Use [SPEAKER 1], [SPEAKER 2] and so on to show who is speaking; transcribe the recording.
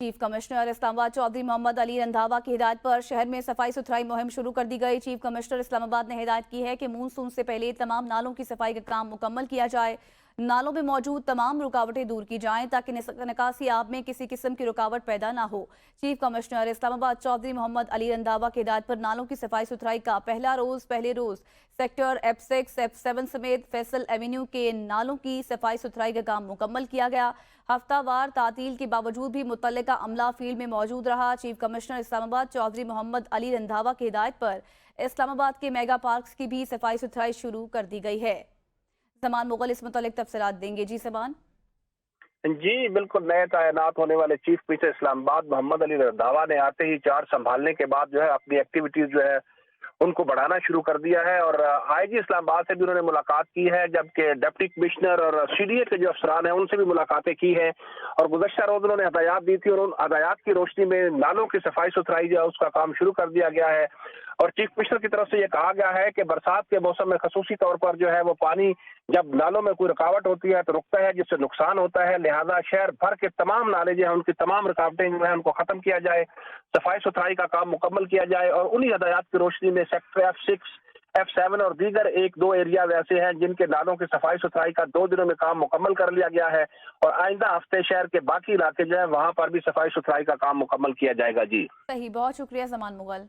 [SPEAKER 1] Chief commissioner Islamabad Chaudhary Mohammad Ali Randhawa की हिदायत पर शहर में सफाई सुथराई मुहिम शुरू कर दी गई। चीफ कमिश्नर इस्लामाबाद ने हिदायत की है कि मानसून से पहले तमाम नालों की सफाई का काम मुकम्मल किया जाए। नालों में मौजूद तमाम रुकावटें दूर की जाएं ताकि निकासी आब में किसी किस्म की रुकावट पैदा ना हो। चीफ कमिश्नर इस्लामाबाद चौधरी मोहम्मद अली रंधावा की हिदायत पर नालों की सफाई सुथराई का पहले रोज सेक्टर F6, F7 समेत फैसल एवेन्यू के नालों की सफाई सुथराई का काम मुकम्मल किया गया। हफ्तावार तातील के बावजूद भी मुतल्लिका अमला फील्ड में मौजूद रहा। चीफ कमिश्नर इस्लामाबाद चौधरी मोहम्मद अली रंधावा की हिदायत पर इस्लामाबाद के मेगा पार्क्स की भी सफाई सुथराई शुरू कर दी गई है। ज़मान मुगल इस मुतालिक तफसीलात देंगे। जी ज़मान।
[SPEAKER 2] जी बिल्कुल, नए तैनात होने वाले चीफ मिनिस्टर इस्लामाबाद मोहम्मद अली रंधावा ने आते ही चार्ज संभालने के बाद जो है अपनी एक्टिविटीज जो है उनको बढ़ाना शुरू कर दिया है और आईजी इस्लामाबाद से भी उन्होंने मुलाकात की है, जबकि डिप्टी कमिश्नर और सीडीए के जो अफसरान हैं उनसे भी मुलाकातें की हैं और गुज़श्ता रोज उन्होंने हदायत दी थी और उन हदायत की रोशनी में नालों की सफाई सुथराई जो है उसका काम शुरू कर दिया गया है। और चीफ मिनिस्टर की तरफ से ये कहा गया है कि बरसात के मौसम में खसूसी तौर पर जो है वो पानी जब नालों में कोई रुकावट होती है तो रुकता है, जिससे नुकसान होता है। लिहाजा शहर भर के तमाम नाले जो है उनकी तमाम रुकावटें जो है उनको खत्म किया जाए, सफाई सुथराई का काम मुकम्मल किया जाए और उन्हीं हदायत की रोशनी में सेक्टर F6, F7 और दीगर 1-2 एरिया वैसे हैं जिनके नालों की सफाई सुथराई का 2 दिनों में काम मुकम्मल कर लिया गया है और आइंदा हफ्ते शहर के बाकी इलाके जो है वहां पर भी सफाई सुथराई का काम मुकम्मल किया जाएगा। जी
[SPEAKER 1] सही, बहुत शुक्रिया ज़मान मुगल।